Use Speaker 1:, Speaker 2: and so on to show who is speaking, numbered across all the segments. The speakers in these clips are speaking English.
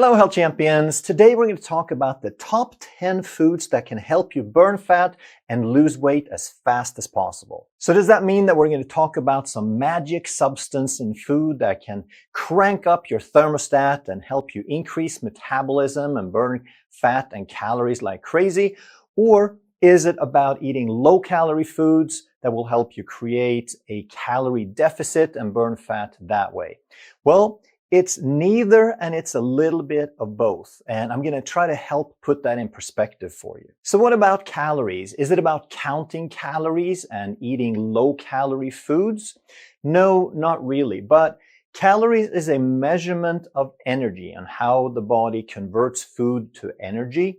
Speaker 1: Hello, health champions. Today we're going to talk about the top 10 foods that can help you burn fat and lose weight as fast as possible. So does that mean that we're going to talk about some magic substance in food that can crank up your thermostat and help you increase metabolism and burn fat and calories like crazy? Or is it about eating low-calorie foods that will help you create a calorie deficit and burn fat that way? Well, it's neither, and it's a little bit of both. And I'm going to try to help put that in perspective for you. So what about calories? Is it about counting calories and eating low-calorie foods? No, not really. But calories is a measurement of energy and how the body converts food to energy.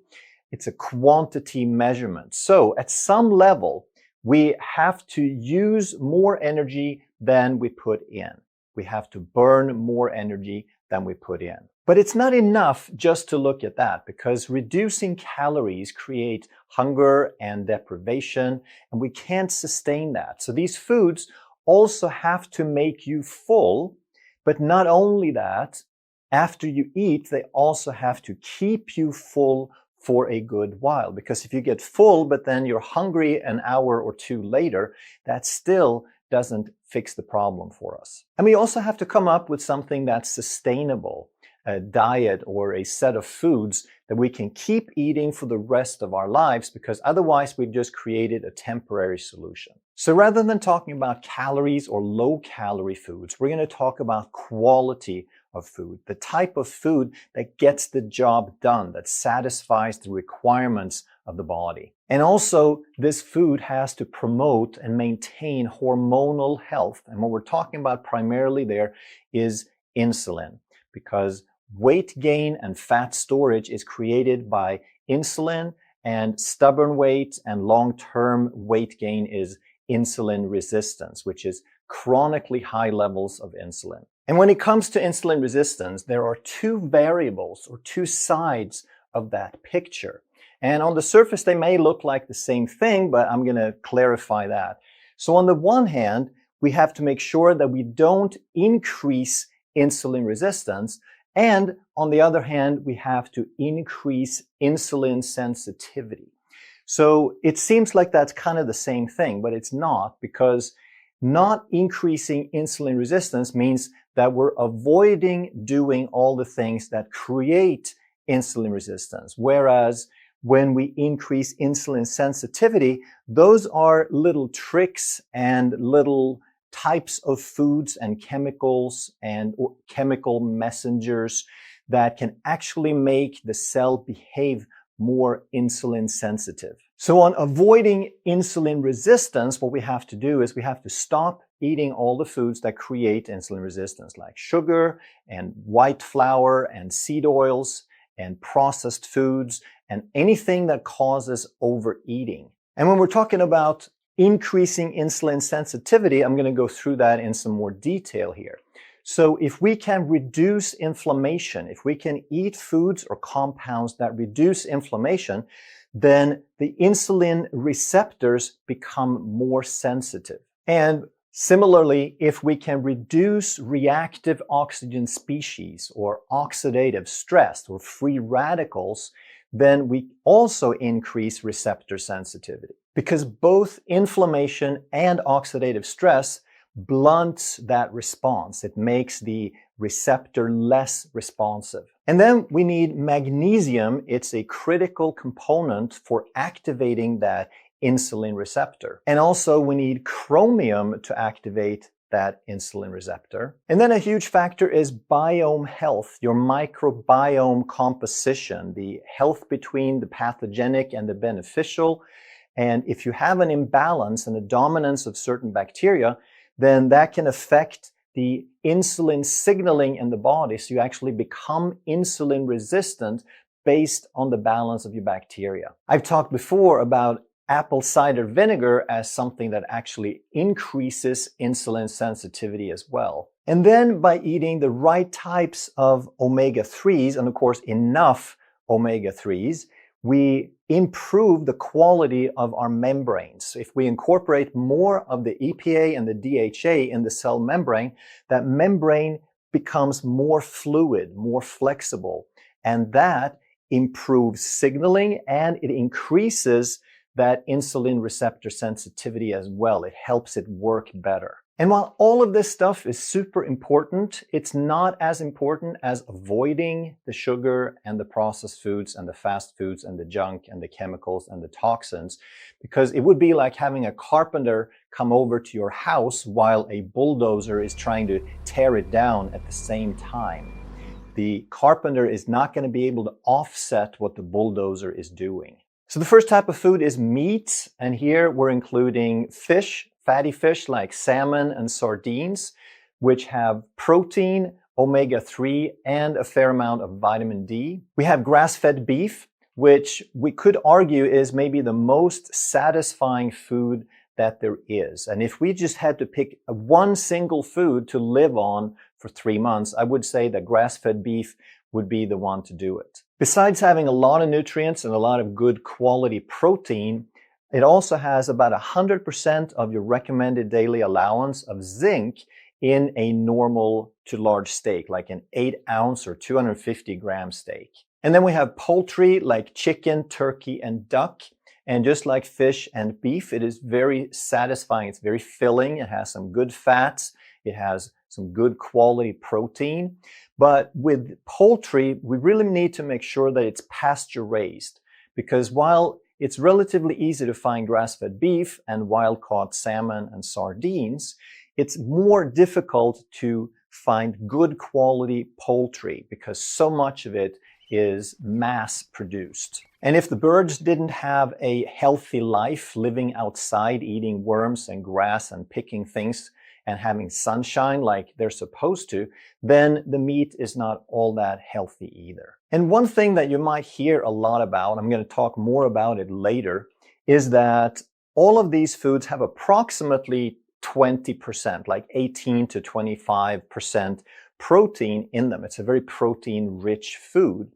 Speaker 1: It's a quantity measurement. So at some level, we have to use more energy than we put in. We have to burn more energy than we put in. But it's not enough just to look at that, because reducing calories create hunger and deprivation, and we can't sustain that. So these foods also have to make you full, but not only that, after you eat, they also have to keep you full for a good while. Because if you get full, but then you're hungry an hour or two later, that still doesn't fix the problem for us. And we also have to come up with something that's sustainable, a diet or a set of foods that we can keep eating for the rest of our lives, because otherwise we've just created a temporary solution. So rather than talking about calories or low-calorie foods, we're going to talk about quality of food, the type of food that gets the job done, that satisfies the requirements of the body. And also, this food has to promote and maintain hormonal health. And what we're talking about primarily there is insulin, because weight gain and fat storage is created by insulin, and stubborn weight and long-term weight gain is insulin resistance, which is chronically high levels of insulin. And when it comes to insulin resistance, there are two variables or two sides of that picture. And on the surface, they may look like the same thing, but I'm going to clarify that. So on the one hand, we have to make sure that we don't increase insulin resistance. And on the other hand, we have to increase insulin sensitivity. So it seems like that's kind of the same thing, but it's not, because not increasing insulin resistance means that we're avoiding doing all the things that create insulin resistance. Whereas when we increase insulin sensitivity, those are little tricks and little types of foods and chemicals and chemical messengers that can actually make the cell behave more insulin sensitive. So on avoiding insulin resistance, what we have to do is we have to stop eating all the foods that create insulin resistance, like sugar and white flour and seed oils and processed foods and anything that causes overeating. And when we're talking about increasing insulin sensitivity, I'm going to go through that in some more detail here. So if we can reduce inflammation, if we can eat foods or compounds that reduce inflammation, then the insulin receptors become more sensitive. And similarly, if we can reduce reactive oxygen species or oxidative stress or free radicals, then we also increase receptor sensitivity, because both inflammation and oxidative stress blunts that response. It makes the receptor less responsive. And then we need magnesium. It's a critical component for activating that insulin receptor. And also we need chromium to activate that insulin receptor. And then a huge factor is biome health, your microbiome composition, the health between the pathogenic and the beneficial. And if you have an imbalance and a dominance of certain bacteria, then that can affect the insulin signaling in the body. So you actually become insulin resistant based on the balance of your bacteria. I've talked before about apple cider vinegar as something that actually increases insulin sensitivity as well. And then by eating the right types of omega-3s, and of course enough omega-3s, we improve the quality of our membranes. If we incorporate more of the EPA and the DHA in the cell membrane, that membrane becomes more fluid, more flexible, and that improves signaling and it increases that insulin receptor sensitivity as well. It helps it work better. And while all of this stuff is super important, it's not as important as avoiding the sugar and the processed foods and the fast foods and the junk and the chemicals and the toxins, because it would be like having a carpenter come over to your house while a bulldozer is trying to tear it down at the same time. The carpenter is not going to be able to offset what the bulldozer is doing. So the first type of food is meat, and here we're including fish, fatty fish like salmon and sardines, which have protein, omega-3, and a fair amount of vitamin D. We have grass-fed beef, which we could argue is maybe the most satisfying food that there is. And if we just had to pick one single food to live on for 3 months, I would say that grass-fed beef would be the one to do it. Besides having a lot of nutrients and a lot of good quality protein, it also has about 100% of your recommended daily allowance of zinc in a normal to large steak, like an 8-ounce or 250-gram steak. And then we have poultry like chicken, turkey, and duck. And just like fish and beef, it is very satisfying. It's very filling. It has some good fats. It has some good quality protein. But with poultry, we really need to make sure that it's pasture raised, because while it's relatively easy to find grass-fed beef and wild-caught salmon and sardines, it's more difficult to find good quality poultry because so much of it is mass-produced. And if the birds didn't have a healthy life living outside, eating worms and grass and picking things and having sunshine like they're supposed to, then the meat is not all that healthy either. And one thing that you might hear a lot about, I'm going to talk more about it later, is that all of these foods have approximately 20%, like 18 to 25% protein in them. It's a very protein-rich food.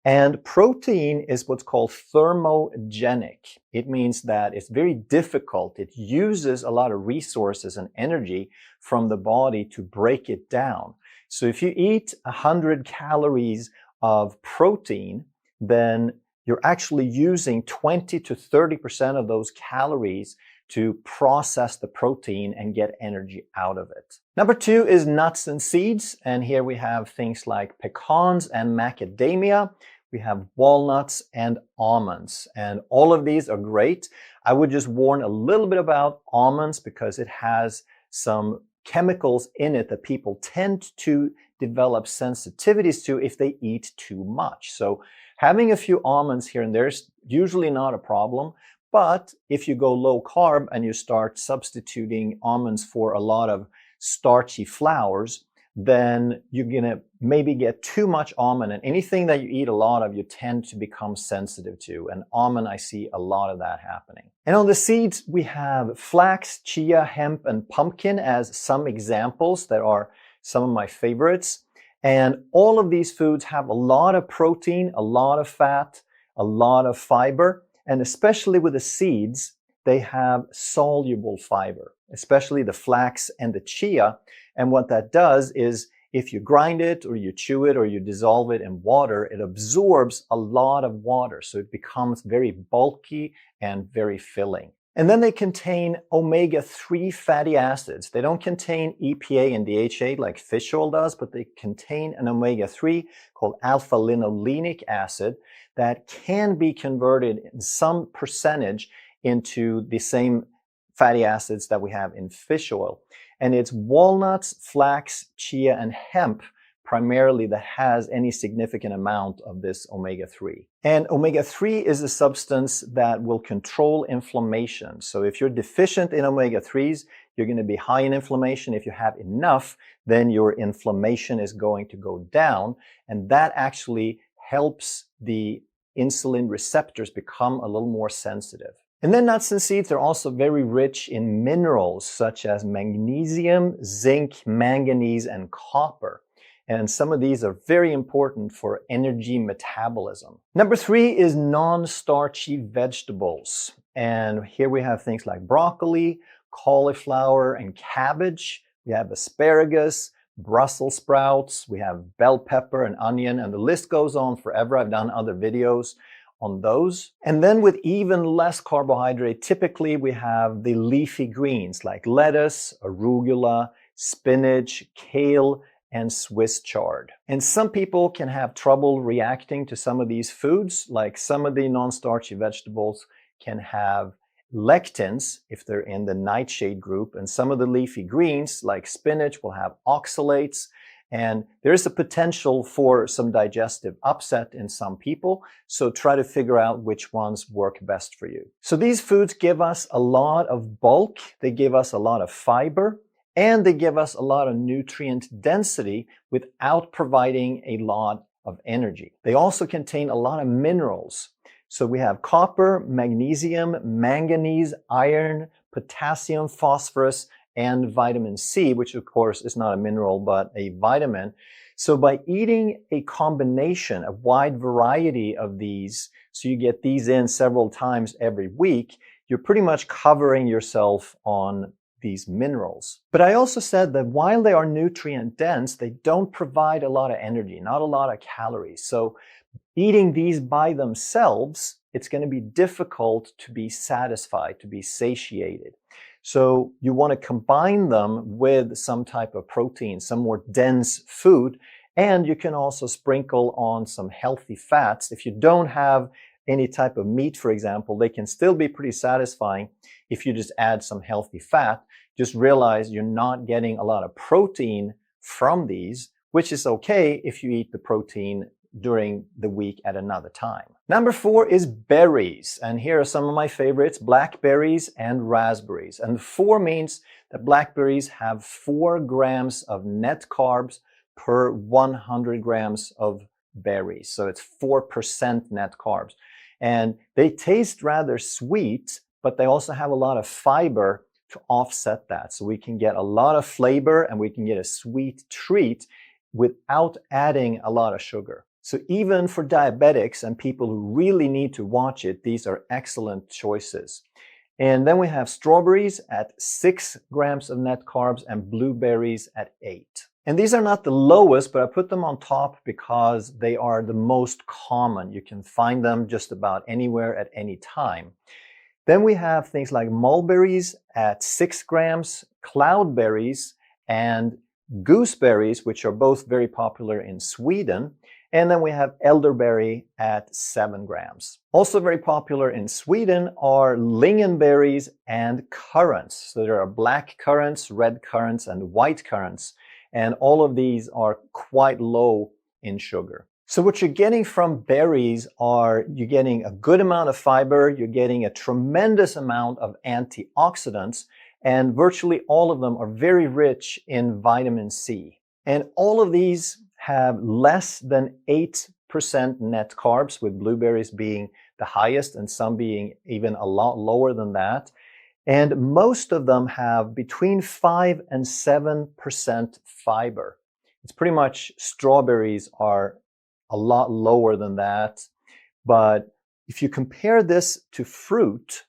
Speaker 1: And protein is what's called thermogenic. It means that it's very difficult. It uses a lot of resources and energy from the body to break it down. So if you eat 100 calories of protein, then you're actually using 20 to 30% of those calories to process the protein and get energy out of it. Number 2 is nuts and seeds. And here we have things like pecans and macadamia. We have walnuts and almonds. And all of these are great. I would just warn a little bit about almonds because it has some chemicals in it that people tend to develop sensitivities to if they eat too much. So having a few almonds here and there is usually not a problem. But if you go low carb and you start substituting almonds for a lot of starchy flours, then you're going to maybe get too much almond. And anything that you eat a lot of, you tend to become sensitive to. And almond, I see a lot of that happening. And on the seeds, we have flax, chia, hemp, and pumpkin as some examples that are some of my favorites. And all of these foods have a lot of protein, a lot of fat, a lot of fiber. And especially with the seeds, they have soluble fiber, especially the flax and the chia. And what that does is if you grind it or you chew it or you dissolve it in water, it absorbs a lot of water. So it becomes very bulky and very filling. And then they contain omega-3 fatty acids. They don't contain EPA and DHA like fish oil does, but they contain an omega-3 called alpha-linolenic acid that can be converted in some percentage into the same fatty acids that we have in fish oil. And it's walnuts, flax, chia, and hemp primarily that has any significant amount of this omega-3. And omega-3 is a substance that will control inflammation. So if you're deficient in omega-3s, you're going to be high in inflammation. If you have enough, then your inflammation is going to go down. And that actually helps the insulin receptors become a little more sensitive. And then nuts and seeds are also very rich in minerals such as magnesium, zinc, manganese, and copper. And some of these are very important for energy metabolism. Number 3 is non-starchy vegetables. And here we have things like broccoli, cauliflower, and cabbage. We have asparagus, Brussels sprouts, we have bell pepper and onion, and the list goes on forever. I've done other videos on those. And then with even less carbohydrate, typically we have the leafy greens like lettuce, arugula, spinach, kale, and Swiss chard. And some people can have trouble reacting to some of these foods, like some of the non-starchy vegetables can have lectins if they're in the nightshade group, and some of the leafy greens like spinach will have oxalates, and there is a potential for some digestive upset in some people, so try to figure out which ones work best for you. So these foods give us a lot of bulk, they give us a lot of fiber, and they give us a lot of nutrient density without providing a lot of energy. They also contain a lot of minerals. So we have copper, magnesium, manganese, iron, potassium, phosphorus, and vitamin C, which of course is not a mineral but a vitamin. So by eating a combination, a wide variety of these, so you get these in several times every week, you're pretty much covering yourself on these minerals. But I also said that while they are nutrient dense, they don't provide a lot of energy, not a lot of calories. So eating these by themselves, it's going to be difficult to be satisfied, to be satiated. So you want to combine them with some type of protein, some more dense food, and you can also sprinkle on some healthy fats. If you don't have any type of meat, for example, they can still be pretty satisfying if you just add some healthy fat. Just realize you're not getting a lot of protein from these, which is okay if you eat the protein during the week at another time. Number 4 is berries. And here are some of my favorites, blackberries and raspberries. And 4 means that blackberries have 4 grams of net carbs per 100 grams of berries. So it's 4% net carbs. And they taste rather sweet, but they also have a lot of fiber to offset that. So we can get a lot of flavor and we can get a sweet treat without adding a lot of sugar. So even for diabetics and people who really need to watch it, these are excellent choices. And then we have strawberries at 6 grams of net carbs and blueberries at 8. And these are not the lowest, but I put them on top because they are the most common. You can find them just about anywhere at any time. Then we have things like mulberries at 6 grams, cloudberries, and gooseberries, which are both very popular in Sweden. And then we have elderberry at 7 grams. Also very popular in Sweden are lingonberries and currants. So there are black currants, red currants, and white currants. And all of these are quite low in sugar. So what you're getting from berries are you're getting a good amount of fiber, you're getting a tremendous amount of antioxidants, and virtually all of them are very rich in vitamin C. And all of these have less than 8% net carbs, with blueberries being the highest and some being even a lot lower than that. And most of them have between 5 and 7% fiber. It's pretty much strawberries are a lot lower than that. But if you compare this to fruit,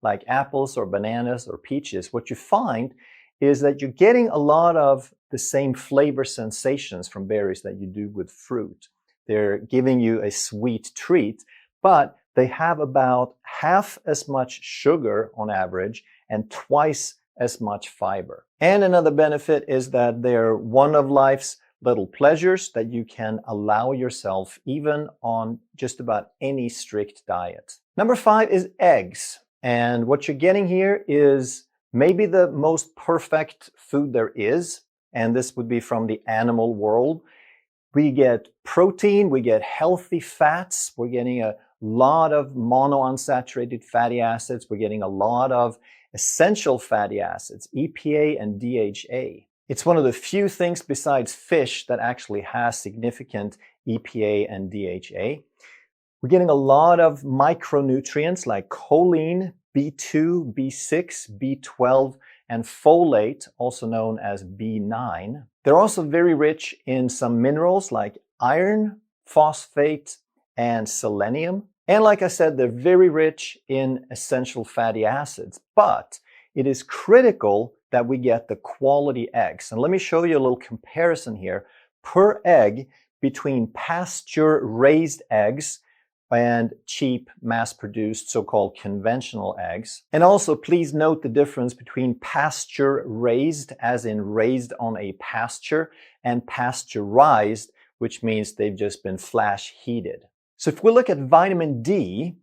Speaker 1: like apples or bananas or peaches, what you find is that you're getting a lot of the same flavor sensations from berries that you do with fruit. They're giving you a sweet treat, but they have about half as much sugar on average and twice as much fiber. And another benefit is that they're one of life's little pleasures that you can allow yourself even on just about any strict diet. Number 5 is eggs. And what you're getting here is maybe the most perfect food there is. And this would be from the animal world. We get protein, we get healthy fats, we're getting a lot of monounsaturated fatty acids, we're getting a lot of essential fatty acids, EPA and DHA. It's one of the few things besides fish that actually has significant EPA and DHA. We're getting a lot of micronutrients like choline, B2, B6, B12, and folate, also known as B9. They're also very rich in some minerals like iron, phosphate, and selenium. And like I said, they're very rich in essential fatty acids, but it is critical that we get the quality eggs. And let me show you a little comparison here per egg between pasture-raised eggs and cheap mass-produced so-called conventional eggs. And also please note the difference between pasture-raised, as in raised on a pasture, and pasteurized, which means they've just been flash heated. So if we look at vitamin D,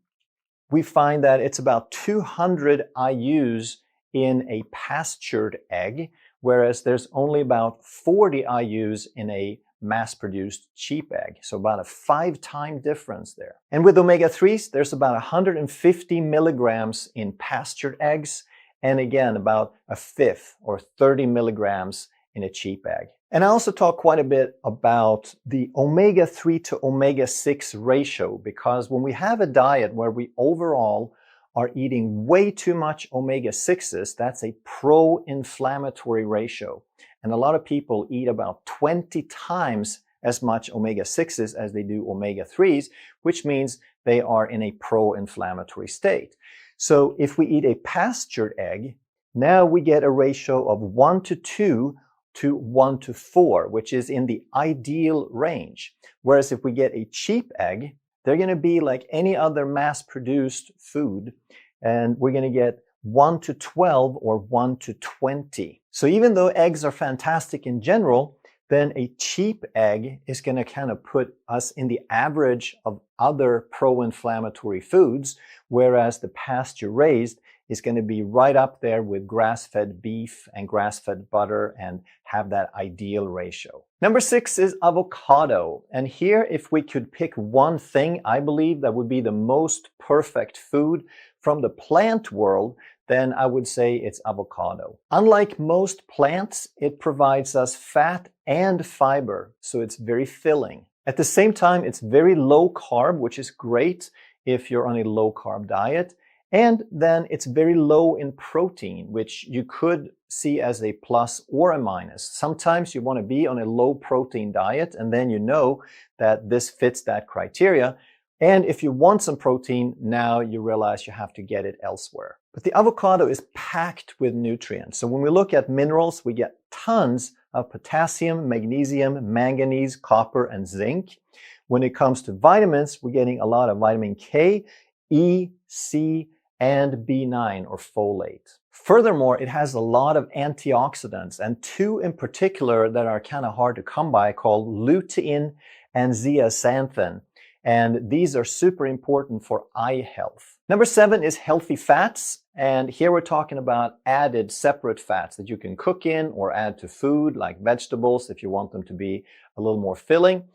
Speaker 1: we find that it's about 200 IUs in a pastured egg, whereas there's only about 40 IUs in a mass-produced cheap egg. So about a 5-time difference there. And with omega-3s, there's about 150 milligrams in pastured eggs, and again, about a fifth or 30 milligrams in a cheap egg. And I also talk quite a bit about the omega-3 to omega-6 ratio, because when we have a diet where we overall are eating way too much omega-6s, that's a pro-inflammatory ratio. And a lot of people eat about 20 times as much omega-6s as they do omega-3s, which means they are in a pro-inflammatory state. So if we eat a pastured egg, now we get a ratio of 1 to 2 to 1 to 4, which is in the ideal range. Whereas if we get a cheap egg, they're going to be like any other mass-produced food, and we're going to get 1 to 12 or 1 to 20. So even though eggs are fantastic in general, then a cheap egg is going to kind of put us in the average of other pro-inflammatory foods, whereas the pasture-raised is going to be right up there with grass-fed beef and grass-fed butter and have that ideal ratio. Number 6 is avocado. And here, if we could pick one thing, I believe that would be the most perfect food from the plant world, then I would say it's avocado. Unlike most plants, it provides us fat and fiber, so it's very filling. At the same time, it's very low carb, which is great if you're on a low carb diet. And then it's very low in protein, which you could see as a plus or a minus. Sometimes you want to be on a low protein diet, and then you know that this fits that criteria. And if you want some protein, now you realize you have to get it elsewhere. But the avocado is packed with nutrients. So when we look at minerals, we get tons of potassium, magnesium, manganese, copper, and zinc. When it comes to vitamins, we're getting a lot of vitamin K, E, C, and B9 or folate. Furthermore, it has a lot of antioxidants, and 2 in particular that are kind of hard to come by, called lutein and zeaxanthin. And these are super important for eye health. Number 7 is healthy fats. And here we're talking about added separate fats that you can cook in or add to food, like vegetables, if you want them to be a little more filling.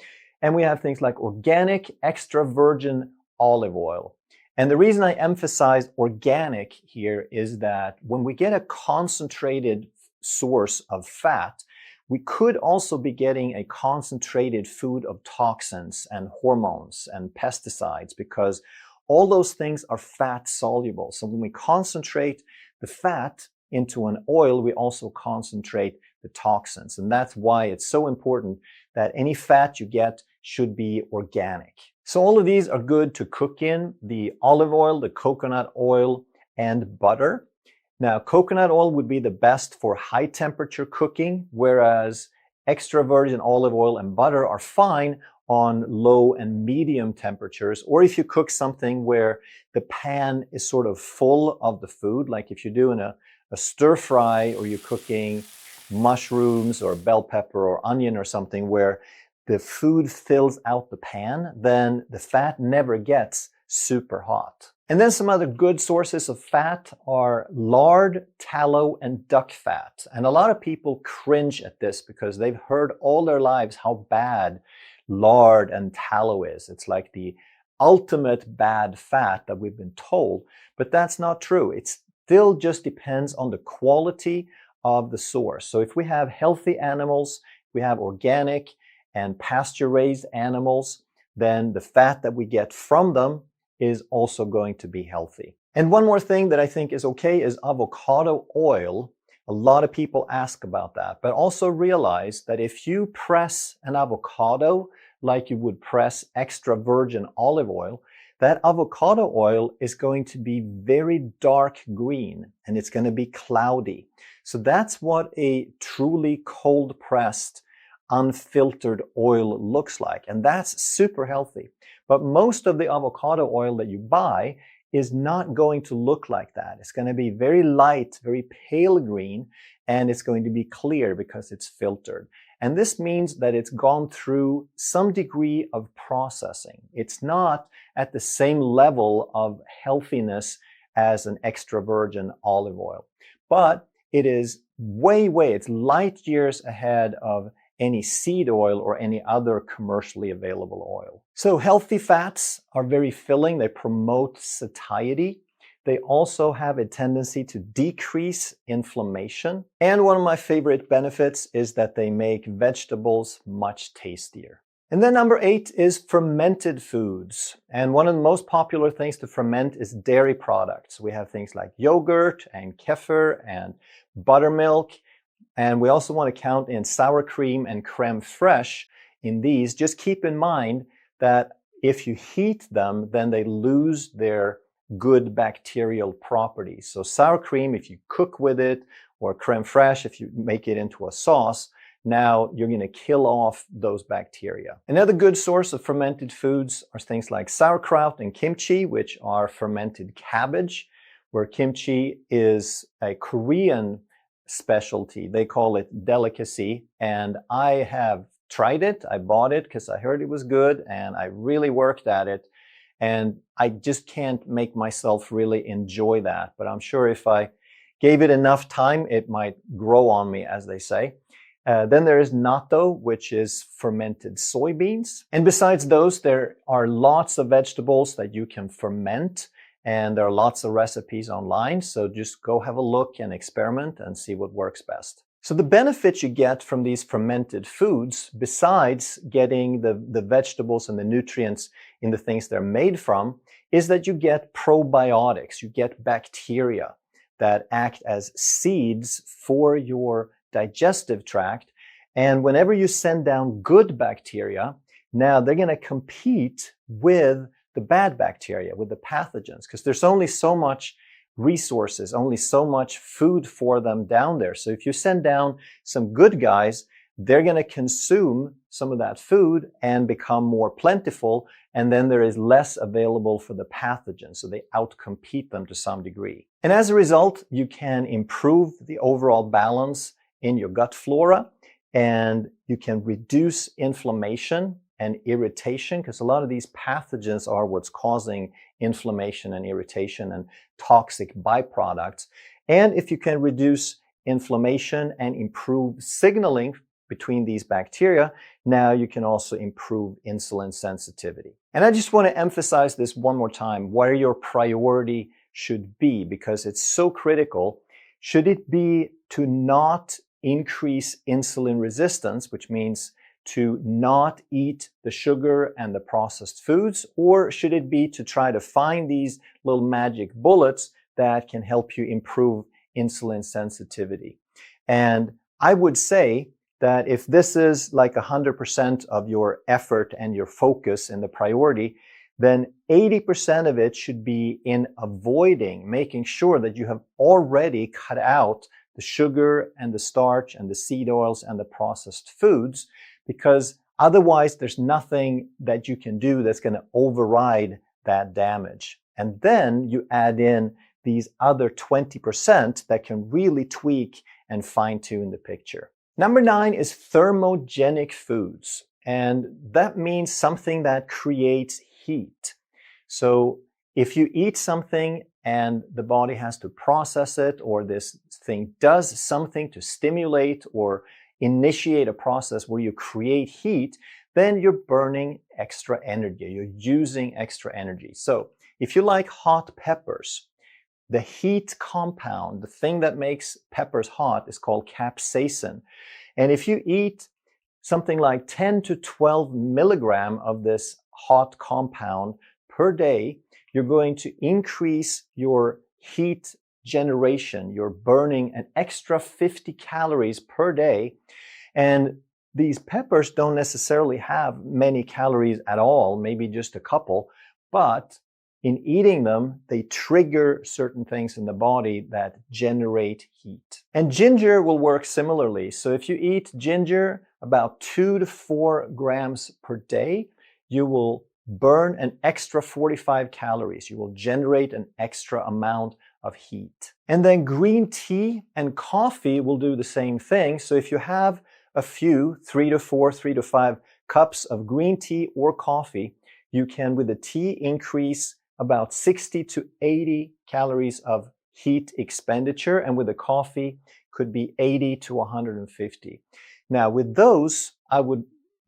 Speaker 1: And we have things like organic extra virgin olive oil. And the reason I emphasize organic here is that when we get a concentrated source of fat, we could also be getting a concentrated food of toxins and hormones and pesticides, because all those things are fat soluble. So when we concentrate the fat into an oil, we also concentrate the toxins. And that's why it's so important that any fat you get should be organic. So all of these are good to cook in: the olive oil, the coconut oil, and butter. Now, coconut oil would be the best for high temperature cooking, whereas extra virgin olive oil and butter are fine on low and medium temperatures, or if you cook something where the pan is sort of full of the food, like if you're doing a stir fry, or you're cooking mushrooms or bell pepper or onion or something where the food fills out the pan, then the fat never gets super hot. And then some other good sources of fat are lard, tallow, and duck fat. And a lot of people cringe at this because they've heard all their lives how bad lard and tallow is. It's like the ultimate bad fat that we've been told, but that's not true. It still just depends on the quality of the source. So if we have healthy animals, we have organic and pasture-raised animals, then the fat that we get from them is also going to be healthy. And one more thing that I think is okay is avocado oil. A lot of people ask about that, but also realize that if you press an avocado, like you would press extra virgin olive oil, that avocado oil is going to be very dark green and it's going to be cloudy. So that's what a truly cold pressed, unfiltered oil looks like. And that's super healthy. But most of the avocado oil that you buy is not going to look like that. It's going to be very light, very pale green, and it's going to be clear because it's filtered. And this means that it's gone through some degree of processing. It's not at the same level of healthiness as an extra virgin olive oil, but it is it's light years ahead of any seed oil or any other commercially available oil. So healthy fats are very filling. They promote satiety. They also have a tendency to decrease inflammation. And one of my favorite benefits is that they make vegetables much tastier. And then number 8 is fermented foods. And one of the most popular things to ferment is dairy products. We have things like yogurt and kefir and buttermilk. And we also want to count in sour cream and creme fraiche in these. Just keep in mind that if you heat them, then they lose their good bacterial properties. So sour cream, if you cook with it, or creme fraiche, if you make it into a sauce, now you're going to kill off those bacteria. Another good source of fermented foods are things like sauerkraut and kimchi, which are fermented cabbage, where kimchi is a Korean specialty. They call it delicacy, and I have tried it. I bought it because I heard it was good, and I really worked at it. And I just can't make myself really enjoy that. But I'm sure if I gave it enough time, it might grow on me, as they say. Then there is natto, which is fermented soybeans. And besides those, there are lots of vegetables that you can ferment. And there are lots of recipes online. So just go have a look and experiment and see what works best. So the benefits you get from these fermented foods, besides getting the vegetables and the nutrients in the things they're made from, is that you get probiotics, you get bacteria that act as seeds for your digestive tract. And whenever you send down good bacteria, now they're going to compete with the bad bacteria, with the pathogens, because there's only so much resources, only so much food for them down there. So if you send down some good guys, they're going to consume some of that food and become more plentiful, and then there is less available for the pathogens, so they outcompete them to some degree. And as a result, you can improve the overall balance in your gut flora, and you can reduce inflammation and irritation, because a lot of these pathogens are what's causing inflammation and irritation and toxic byproducts. And if you can reduce inflammation and improve signaling between these bacteria, now you can also improve insulin sensitivity. And I just want to emphasize this one more time, where your priority should be, because it's so critical. Should it be to not increase insulin resistance, which means to not eat the sugar and the processed foods, or should it be to try to find these little magic bullets that can help you improve insulin sensitivity? And I would say that if this is like 100% of your effort and your focus and the priority, then 80% of it should be in avoiding, making sure that you have already cut out the sugar and the starch and the seed oils and the processed foods, because otherwise there's nothing that you can do that's going to override that damage. And then you add in these other 20% that can really tweak and fine-tune the picture. Number 9 is thermogenic foods. And that means something that creates heat. So if you eat something and the body has to process it, or this thing does something to stimulate or initiate a process where you create heat, then you're burning extra energy. You're using extra energy. So if you like hot peppers, the heat compound, the thing that makes peppers hot, is called capsaicin. And if you eat something like 10 to 12 milligram of this hot compound per day, you're going to increase your heat generation. You're burning an extra 50 calories per day. And these peppers don't necessarily have many calories at all, maybe just a couple, but in eating them, they trigger certain things in the body that generate heat. And ginger will work similarly. So if you eat ginger about 2 to 4 grams per day, you will burn an extra 45 calories. You will generate an extra amount of heat. And then green tea and coffee will do the same thing. So if you have a few, 3 to 4, 3 to 5 cups of green tea or coffee, you can, with the tea, increase about 60 to 80 calories of heat expenditure, and with the coffee could be 80 to 150. Now, with those, I would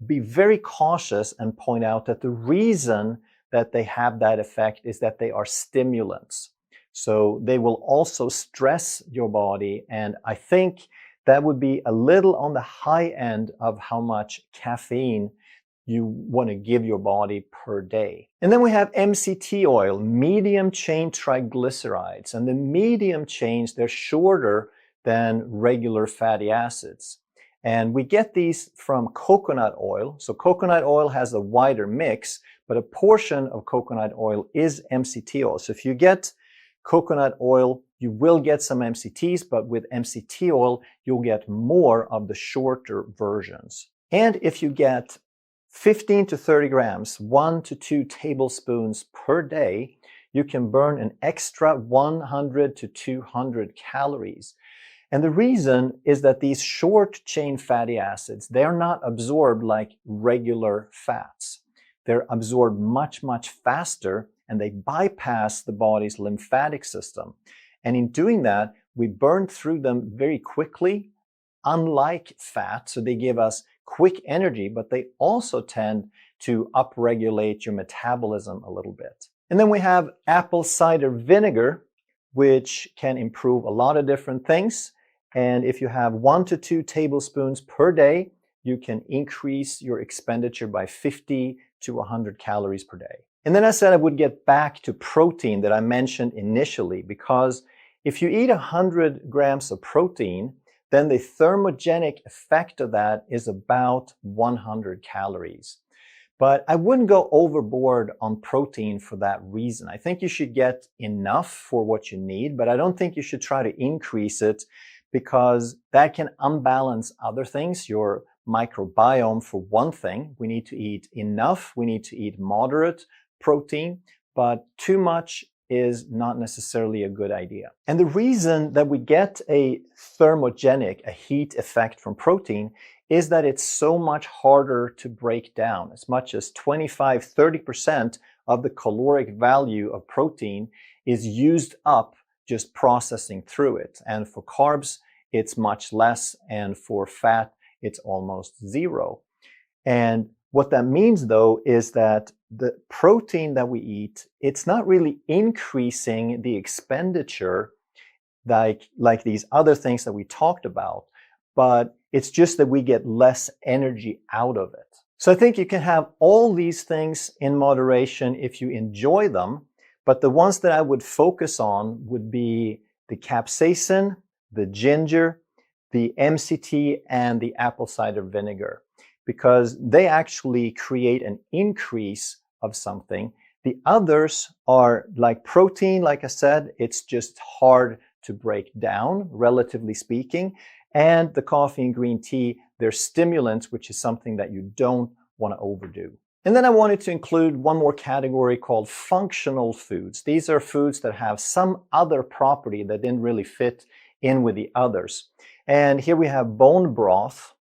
Speaker 1: be very cautious and point out that the reason that they have that effect is that they are stimulants. So they will also stress your body, and I think that would be a little on the high end of how much caffeine you want to give your body per day. And then we have MCT oil, medium chain triglycerides. And the medium chains, they're shorter than regular fatty acids. And we get these from coconut oil. So coconut oil has a wider mix, but a portion of coconut oil is MCT oil. So if you get coconut oil, you will get some MCTs, but with MCT oil, you'll get more of the shorter versions. And if you get 15 to 30 grams, 1 to 2 tablespoons per day, you can burn an extra 100 to 200 calories. And the reason is that these short chain fatty acids, they are not absorbed like regular fats. They're absorbed much, much faster, and they bypass the body's lymphatic system. And in doing that, we burn through them very quickly, unlike fat. So they give us quick energy, but they also tend to upregulate your metabolism a little bit. And then we have apple cider vinegar, which can improve a lot of different things. And if you have 1 to 2 tablespoons per day, you can increase your expenditure by 50 to 100 calories per day. And then I said I would get back to protein that I mentioned initially, because if you eat 100 grams of protein, then the thermogenic effect of that is about 100 calories. But I wouldn't go overboard on protein for that reason. I think you should get enough for what you need, but I don't think you should try to increase it, because that can unbalance other things, your microbiome for one thing. We need to eat enough, we need to eat moderate protein, but too much is not necessarily a good idea. And the reason that we get a thermogenic, a heat effect from protein, is that it's so much harder to break down. As much as 25-30% of the caloric value of protein is used up just processing through it. And for carbs, it's much less, and for fat, it's almost zero. And what that means, though, is that the protein that we eat, it's not really increasing the expenditure like these other things that we talked about, but it's just that we get less energy out of it. So I think you can have all these things in moderation if you enjoy them, but the ones that I would focus on would be the capsaicin, the ginger, the MCT, and the apple cider vinegar, because they actually create an increase of something. The others are like protein, like I said, it's just hard to break down, relatively speaking. And the coffee and green tea, they're stimulants, which is something that you don't want to overdo. And then I wanted to include one more category called functional foods. These are foods that have some other property that didn't really fit in with the others. And here we have bone broth.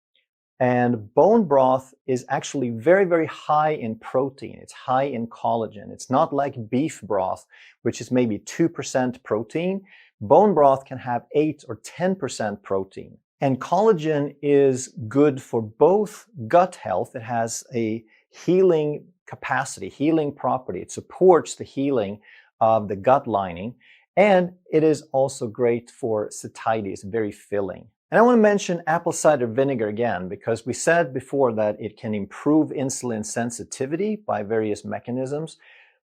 Speaker 1: And bone broth is actually very, very high in protein. It's high in collagen. It's not like beef broth, which is maybe 2% protein. Bone broth can have 8 or 10% protein. And collagen is good for both gut health. It has a healing capacity, healing property. It supports the healing of the gut lining. And it is also great for satiety. It's very filling. And I want to mention apple cider vinegar again, because we said before that it can improve insulin sensitivity by various mechanisms,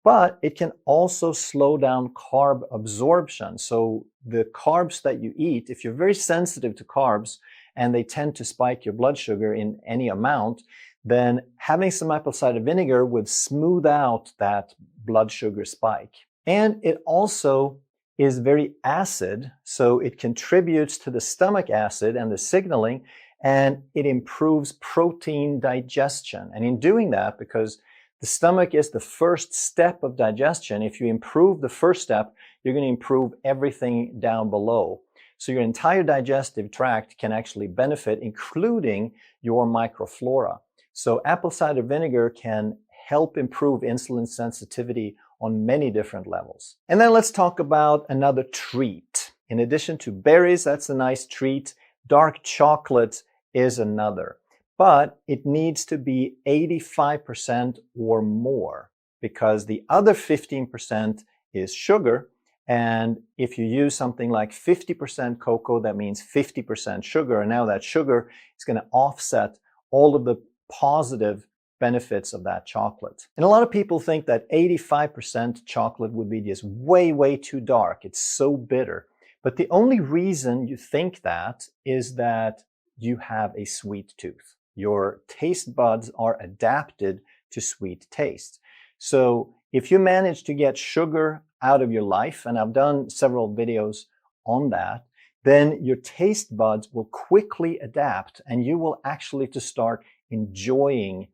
Speaker 1: but it can also slow down carb absorption. So the carbs that you eat, if you're very sensitive to carbs and they tend to spike your blood sugar in any amount, then having some apple cider vinegar would smooth out that blood sugar spike. And it also is very acid, so it contributes to the stomach acid and the signaling, and it improves protein digestion. And in doing that, because the stomach is the first step of digestion, if you improve the first step, you're going to improve everything down below. So your entire digestive tract can actually benefit, including your microflora. So apple cider vinegar can help improve insulin sensitivity on many different levels. And then let's talk about another treat. In addition to berries, that's a nice treat, dark chocolate is another. But it needs to be 85% or more, because the other 15% is sugar. And if you use something like 50% cocoa, that means 50% sugar. And now that sugar is going to offset all of the positive benefits of that chocolate. And a lot of people think that 85% chocolate would be just way, way too dark. It's so bitter. But the only reason you think that is that you have a sweet tooth. Your taste buds are adapted to sweet taste. So if you manage to get sugar out of your life, and I've done several videos on that, then your taste buds will quickly adapt and you will actually to start enjoying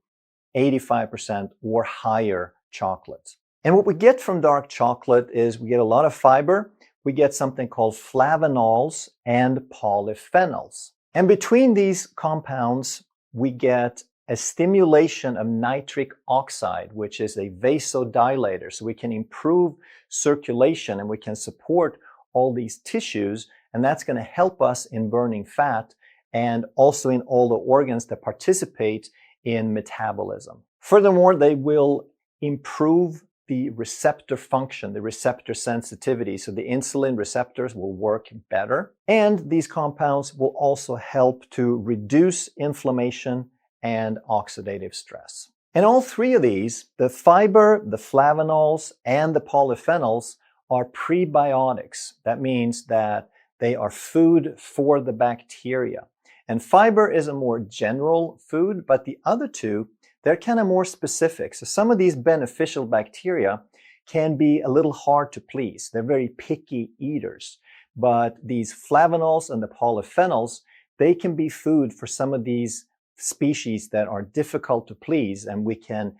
Speaker 1: 85% or higher chocolate. And what we get from dark chocolate is we get a lot of fiber, we get something called flavonols and polyphenols. And between these compounds, we get a stimulation of nitric oxide, which is a vasodilator. So we can improve circulation and we can support all these tissues, and that's going to help us in burning fat and also in all the organs that participate in metabolism. Furthermore, they will improve the receptor function, the receptor sensitivity, so the insulin receptors will work better. And these compounds will also help to reduce inflammation and oxidative stress. And all three of these, the fiber, the flavonols, and the polyphenols, are prebiotics. That means that they are food for the bacteria. And fiber is a more general food, but the other two, they're kind of more specific. So some of these beneficial bacteria can be a little hard to please. They're very picky eaters. But these flavonols and the polyphenols, they can be food for some of these species that are difficult to please, and we can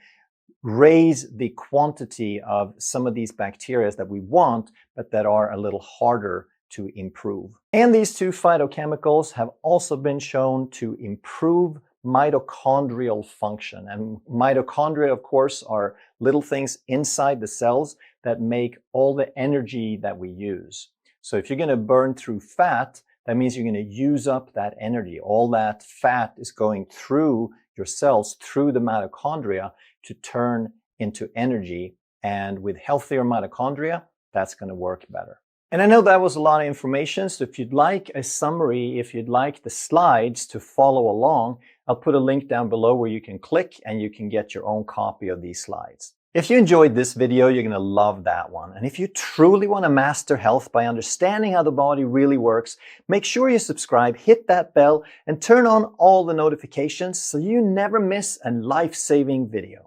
Speaker 1: raise the quantity of some of these bacteria that we want, but that are a little harder to improve. And these two phytochemicals have also been shown to improve mitochondrial function. And mitochondria, of course, are little things inside the cells that make all the energy that we use. So if you're going to burn through fat, that means you're going to use up that energy. All that fat is going through your cells, through the mitochondria, to turn into energy. And with healthier mitochondria, that's going to work better. And I know that was a lot of information, so if you'd like a summary, if you'd like the slides to follow along, I'll put a link down below where you can click and you can get your own copy of these slides. If you enjoyed this video, you're going to love that one. And if you truly want to master health by understanding how the body really works, make sure you subscribe, hit that bell, and turn on all the notifications so you never miss a life-saving video.